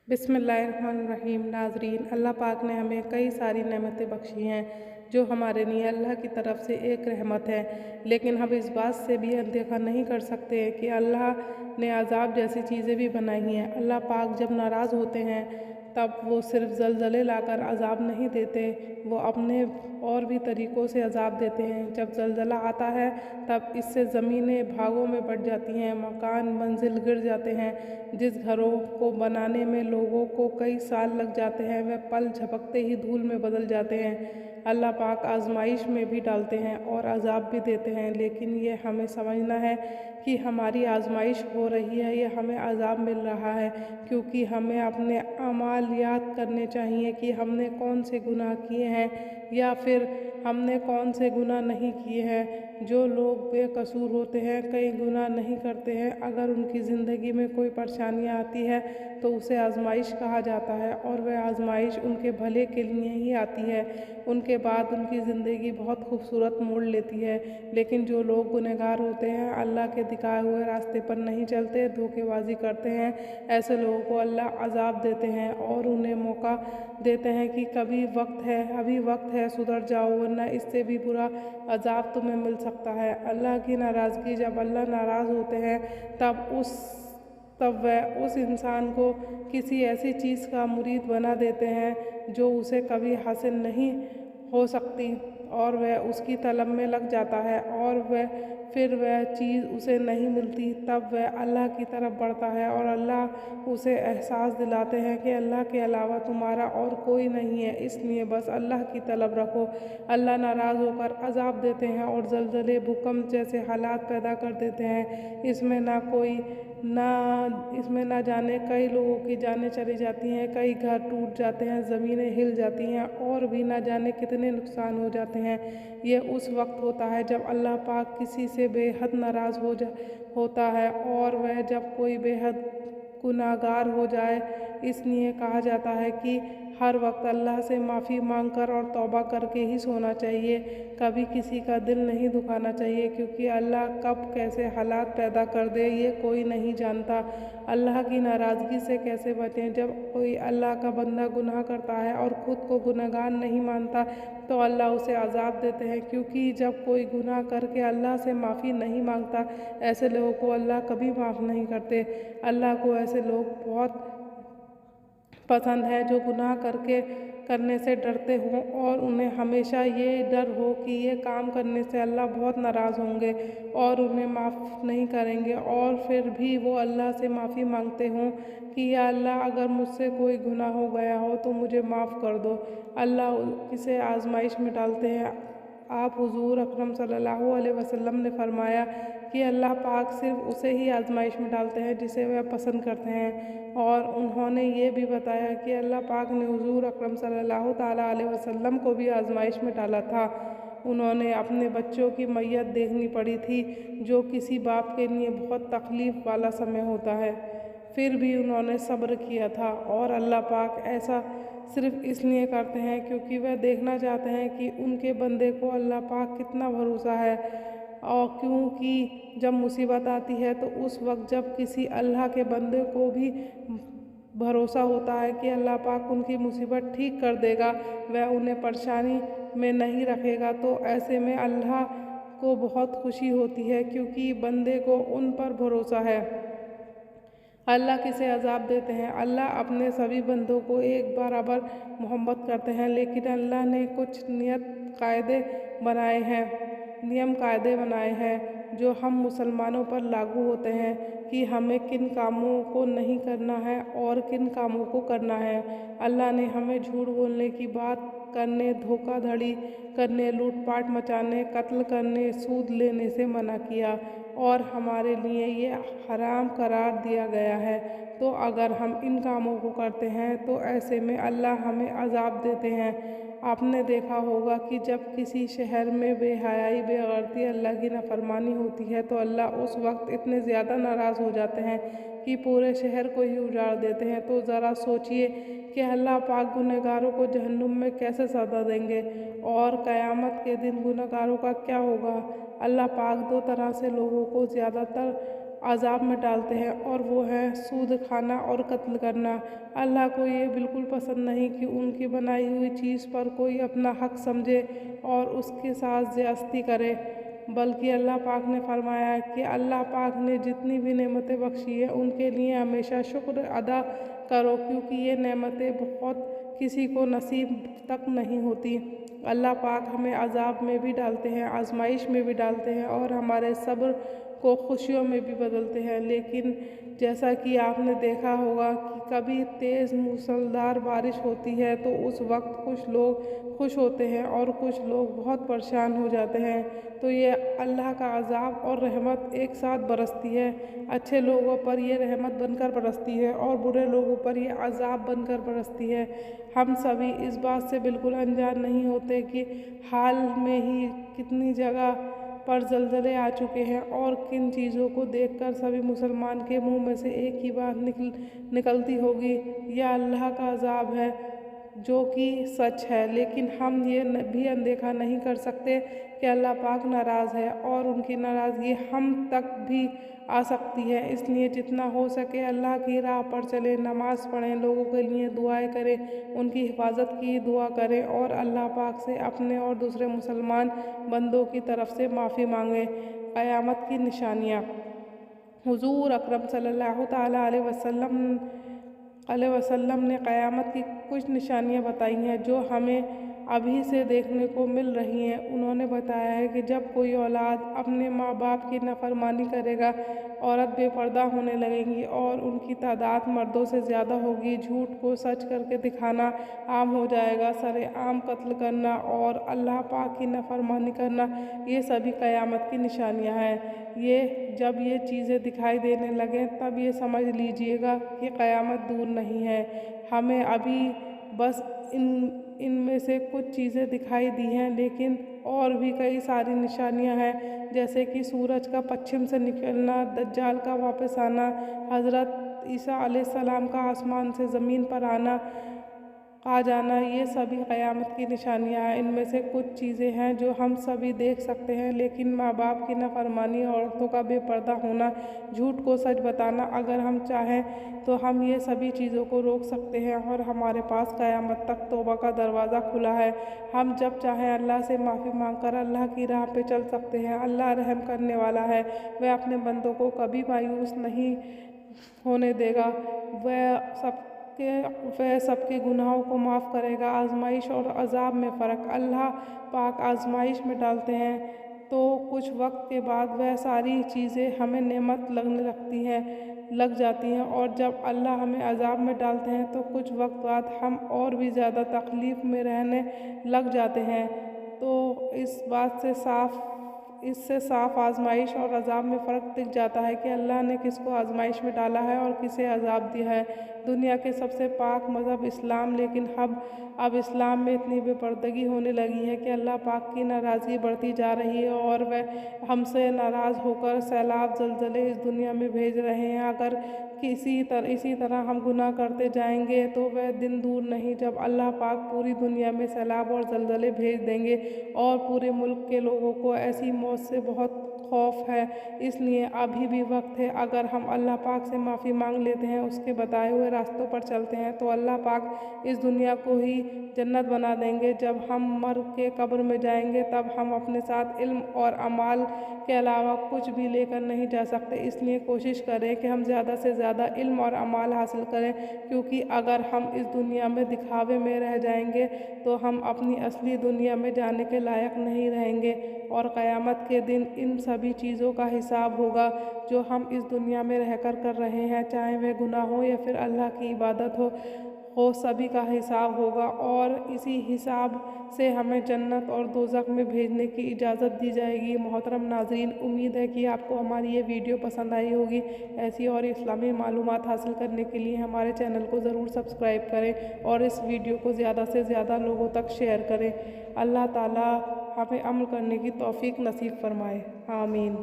बिस्मिल्लाहिर्रहमानिर्रहीम। नाज़रीन, अल्लाह पाक ने हमें कई सारी नेमतें बख्शी हैं जो हमारे लिए अल्लाह की तरफ से एक रहमत है। लेकिन हम इस बात से भी अनदेखा नहीं कर सकते कि अल्लाह ने अज़ाब जैसी चीज़ें भी बनाई हैं। अल्लाह पाक जब नाराज़ होते हैं तब वो सिर्फ़ ज़लज़ले लाकर अज़ाब नहीं देते, वो अपने और भी तरीक़ों से अज़ाब देते हैं। जब ज़लज़ला आता है तब इससे ज़मीनें भागों में बँट जाती हैं, मकान मंजिल गिर जाते हैं। जिस घरों को बनाने में लोगों को कई साल लग जाते हैं वह पल झपकते ही धूल में बदल जाते हैं। अल्लाह पाक आज़माइश में भी डालते हैं और अज़ाब भी देते हैं, लेकिन ये हमें समझना है कि हमारी आज़माइश हो रही है या हमें अज़ाब मिल रहा है, क्योंकि हमें अपने अमाल याद करने चाहिए कि हमने कौन से गुनाह किए हैं या फिर हमने कौन से गुनाह नहीं किए हैं। जो लोग बेकसूर होते हैं, कई गुनाह नहीं करते हैं, अगर उनकी ज़िंदगी में कोई परेशानियाँ आती है तो उसे आज़माइश कहा जाता है और वह आज़माइश उनके भले के लिए ही आती है। उनके बाद उनकी ज़िंदगी बहुत खूबसूरत मोड़ लेती है। लेकिन जो लोग गुनहगार होते हैं, अल्लाह के दिखाए हुए रास्ते पर नहीं चलते, धोखेबाजी करते हैं, ऐसे लोगों को अल्लाह अज़ाब देते हैं और उन्हें मौका देते हैं कि अभी वक्त है, सुधर जाओ, वरना इससे भी बुरा अज़ाब तुम्हें मिल सकता है। अल्लाह की नाराज़गी, जब अल्लाह नाराज़ होते हैं तब वह उस इंसान को किसी ऐसी चीज़ का मुरीद बना देते हैं जो उसे कभी हासिल नहीं हो सकती और वह उसकी तलब में लग जाता है और फिर वह चीज़ उसे नहीं मिलती। तब वह अल्लाह की तरफ बढ़ता है और अल्लाह उसे एहसास दिलाते हैं कि अल्लाह के अलावा तुम्हारा और कोई नहीं है, इसलिए बस अल्लाह की तलब रखो। अल्लाह नाराज़ होकर अज़ाब देते हैं और ज़लज़ले, भूकंप जैसे हालात पैदा कर देते हैं। इसमें ना जाने कई लोगों की जानें चली जाती हैं, कई घर टूट जाते हैं, ज़मीनें हिल जाती हैं और भी ना जाने कितने नुकसान हो जाते हैं। ये उस वक्त होता है जब अल्लाह पाक किसी से बेहद नाराज़ होता है और वह जब कोई बेहद गुनाहगार हो जाए। इसलिए कहा जाता है कि हर वक्त अल्लाह से माफ़ी मांग कर और तौबा करके ही सोना चाहिए। कभी किसी का दिल नहीं दुखाना चाहिए, क्योंकि अल्लाह कब कैसे हालात पैदा कर दे ये कोई नहीं जानता। अल्लाह की नाराज़गी से कैसे बचें? जब कोई अल्लाह का बंदा गुनाह करता है और ख़ुद को गुनहगार नहीं मानता तो अल्लाह उसे अज़ाब देते हैं, क्योंकि जब कोई गुनाह करके अल्लाह से माफ़ी नहीं मांगता, ऐसे लोगों को अल्लाह कभी माफ़ नहीं करते। अल्लाह को ऐसे लोग बहुत पसंद है जो गुनाह करने से डरते हों और उन्हें हमेशा ये डर हो कि ये काम करने से अल्लाह बहुत नाराज़ होंगे और उन्हें माफ़ नहीं करेंगे, और फिर भी वो अल्लाह से माफ़ी मांगते हों कि या अल्लाह, अगर मुझसे कोई गुनाह हो गया हो तो मुझे माफ़ कर दो। अल्लाह किसे आज़माइश में डालते हैं। आप हुज़ूर अकरम सल्लल्लाहु अलैहि वसल्लम ने फरमाया कि अल्लाह पाक सिर्फ़ उसे ही आज़माइश में डालते हैं जिसे वह पसंद करते हैं, और उन्होंने ये भी बताया कि अल्लाह पाक ने हुज़ूर अकरम सल्लल्लाहु ताला अलैहि वसल्लम को भी आज़माइश में डाला था। उन्होंने अपने बच्चों की मैयत देखनी पड़ी थी, जो किसी बाप के लिए बहुत तकलीफ़ वाला समय होता है। फिर भी उन्होंने सब्र किया था, और अल्लाह पाक ऐसा सिर्फ़ इसलिए करते हैं क्योंकि वह देखना चाहते हैं कि उनके बंदे को अल्लाह पाक कितना भरोसा है। और क्योंकि जब मुसीबत आती है तो उस वक्त जब किसी अल्लाह के बंदे को भी भरोसा होता है कि अल्लाह पाक उनकी मुसीबत ठीक कर देगा, वह उन्हें परेशानी में नहीं रखेगा, तो ऐसे में अल्लाह को बहुत खुशी होती है, क्योंकि बंदे को उन पर भरोसा है। अल्लाह किसे अज़ाब देते हैं? अल्लाह अपने सभी बंदों को एक बराबर मोहब्बत करते हैं, लेकिन अल्लाह ने कुछ नियम कायदे बनाए हैं जो हम मुसलमानों पर लागू होते हैं कि हमें किन कामों को नहीं करना है और किन कामों को करना है। अल्लाह ने हमें झूठ बोलने की बात करने, धोखाधड़ी करने, लूटपाट मचाने, कत्ल करने, सूद लेने से मना किया और हमारे लिए ये हराम करार दिया गया है। तो अगर हम इन कामों को करते हैं तो ऐसे में अल्लाह हमें अज़ाब देते हैं। आपने देखा होगा कि जब किसी शहर में बेहयाई, बेगैरती, अल्लाह की नाफरमानी होती है तो अल्लाह उस वक्त इतने ज़्यादा नाराज़ हो जाते हैं कि पूरे शहर को ही उजाड़ देते हैं। तो ज़रा सोचिए कि अल्लाह पाक गुनहगारों को जहन्नुम में कैसे सज़ा देंगे और क़यामत के दिन गुनहगारों का क्या होगा। अल्लाह पाक दो तरह से लोगों को ज़्यादातर عذاب میں ڈالتے ہیں، اور وہ ہیں سود کھانا اور قتل کرنا۔ اللہ کو یہ بالکل پسند نہیں کہ ان کی بنائی ہوئی چیز پر کوئی اپنا حق سمجھے اور اس کے ساتھ زیادتی کرے، بلکہ اللہ پاک نے فرمایا ہے کہ اللہ پاک نے جتنی بھی نعمتیں بخشی ہیں ان کے لیے ہمیشہ شکر ادا کرو، کیونکہ یہ نعمتیں بہت کسی کو نصیب تک نہیں ہوتی۔ اللہ پاک ہمیں عذاب میں بھی ڈالتے ہیں، آزمائش میں بھی ڈالتے ہیں، اور ہمارے صبر کو خوشیوں میں بھی بدلتے ہیں۔ لیکن جیسا کہ آپ نے دیکھا ہوگا کہ کبھی تیز موسلادھار بارش ہوتی ہے تو اس وقت کچھ لوگ خوش ہوتے ہیں اور کچھ لوگ بہت پریشان ہو جاتے ہیں، تو یہ اللہ کا عذاب اور رحمت ایک ساتھ برستی ہے۔ اچھے لوگوں پر یہ رحمت بن کر برستی ہے اور برے لوگوں پر یہ عذاب بن کر برستی ہے۔ ہم سبھی اس بات سے بالکل انجان نہیں ہوتے کہ حال میں ہی کتنی جگہ پر زلزلے آ چکے ہیں، اور کن چیزوں کو دیکھ کر سبھی مسلمان کے منہ میں سے ایک ہی بات نکلتی ہوگی، یہ اللہ کا عذاب ہے، جو کہ سچ ہے۔ لیکن ہم یہ بھی اندیکھا نہیں کر سکتے کہ اللہ پاک ناراض ہے، اور ان کی ناراضگی ہم تک بھی آ سکتی ہے۔ اس لیے جتنا ہو سکے اللہ کی راہ پر چلیں، نماز پڑھیں، لوگوں کے لیے دعائیں کریں، ان کی حفاظت کی دعا کریں، اور اللہ پاک سے اپنے اور دوسرے مسلمان بندوں کی طرف سے معافی مانگیں۔ قیامت کی نشانیاں۔ حضور اکرم صلی اللہ تعالیٰ علیہ وسلم نے قیامت کی کچھ نشانیاں بتائی ہیں جو ہمیں ابھی سے دیکھنے کو مل رہی ہیں۔ انہوں نے بتایا ہے کہ جب کوئی اولاد اپنے ماں باپ کی نافرمانی کرے گا، عورت بے پردہ ہونے لگیں گی اور ان کی تعداد مردوں سے زیادہ ہوگی، جھوٹ کو سچ کر کے دکھانا عام ہو جائے گا، سرِ عام قتل کرنا اور اللہ پاک کی نافرمانی کرنا، یہ سبھی قیامت کی نشانیاں ہیں۔ جب یہ چیزیں دکھائی دینے لگیں تب یہ سمجھ لیجئے گا کہ قیامت دور نہیں ہے۔ ہمیں ابھی بس ان میں سے کچھ چیزیں دکھائی دی ہیں، لیکن اور بھی کئی ساری نشانیاں ہیں، جیسے کہ سورج کا پچھم سے نکلنا، دجال کا واپس آنا، حضرت عیسیٰ علیہ السلام کا آسمان سے زمین پر آ جانا، یہ سبھی قیامت کی نشانیاں ہیں۔ ان میں سے کچھ چیزیں ہیں جو ہم سبھی دیکھ سکتے ہیں، لیکن ماں باپ کی نافرمانی، عورتوں کا بے پردہ ہونا، جھوٹ کو سچ بتانا، اگر ہم چاہیں تو ہم یہ سبھی چیزوں کو روک سکتے ہیں، اور ہمارے پاس قیامت تک توبہ کا دروازہ کھلا ہے۔ ہم جب چاہیں اللہ سے معافی مانگ کر اللہ کی راہ پہ چل سکتے ہیں۔ اللہ رحم کرنے والا ہے، وہ اپنے بندوں کو کبھی مایوس نہیں ہونے دے گا، وہ سب کے گناہوں کو معاف کرے گا۔ آزمائش اور عذاب میں فرق۔ اللہ پاک آزمائش میں ڈالتے ہیں تو کچھ وقت کے بعد وہ ساری چیزیں ہمیں نعمت لگ جاتی ہیں، اور جب اللہ ہمیں عذاب میں ڈالتے ہیں تو کچھ وقت بعد ہم اور بھی زیادہ تکلیف میں رہنے لگ جاتے ہیں۔ تو اس سے صاف آزمائش اور عذاب میں فرق دکھ جاتا ہے کہ اللہ نے کس کو آزمائش میں ڈالا ہے اور کسے عذاب دیا ہے۔ دنیا کے سب سے پاک مذہب اسلام، لیکن اب اسلام میں اتنی بے پردگی ہونے لگی ہے کہ اللہ پاک کی ناراضگی بڑھتی جا رہی ہے، اور وہ ہم سے ناراض ہو کر سیلاب زلزلے اس دنیا میں بھیج رہے ہیں۔ اگر اسی طرح ہم گناہ کرتے جائیں گے تو وہ دن دور نہیں جب اللہ پاک پوری دنیا میں سیلاب اور زلزلے بھیج دیں گے، اور پورے ملک کے لوگوں کو ایسی موت سے بہت خوف ہے۔ اس لیے ابھی بھی وقت ہے، اگر ہم اللہ پاک سے معافی مانگ لیتے ہیں، اس کے بتائے ہوئے راستوں پر چلتے ہیں، تو اللہ پاک اس دنیا کو ہی جنت بنا دیں گے۔ جب ہم مر کے قبر میں جائیں گے تب ہم اپنے ساتھ علم اور اعمال کے علاوہ کچھ بھی لے کر نہیں جا سکتے۔ اس لیے کوشش کریں کہ ہم زیادہ سے زیادہ علم اور اعمال حاصل کریں، کیونکہ اگر ہم اس دنیا میں دکھاوے میں رہ جائیں گے تو ہم اپنی اصلی دنیا میں جانے کے لائق نہیں رہیں گے، اور قیامت کے دن ان سبھی چیزوں کا حساب ہوگا جو ہم اس دنیا میں رہ کر رہے ہیں، چاہے وہ گناہ ہو یا پھر اللہ کی عبادت ہو، سبھی کا حساب ہوگا، اور اسی حساب سے ہمیں جنت اور دوزخ میں بھیجنے کی اجازت دی جائے گی۔ محترم ناظرین، امید ہے کہ آپ کو ہماری یہ ویڈیو پسند آئی ہوگی۔ ایسی اور اسلامی معلومات حاصل کرنے کے لیے ہمارے چینل کو ضرور سبسکرائب کریں اور اس ویڈیو کو زیادہ سے زیادہ لوگوں تک شیئر کریں۔ اللہ تعالیٰ ہمیں عمل کرنے کی توفیق نصیب فرمائے، آمین۔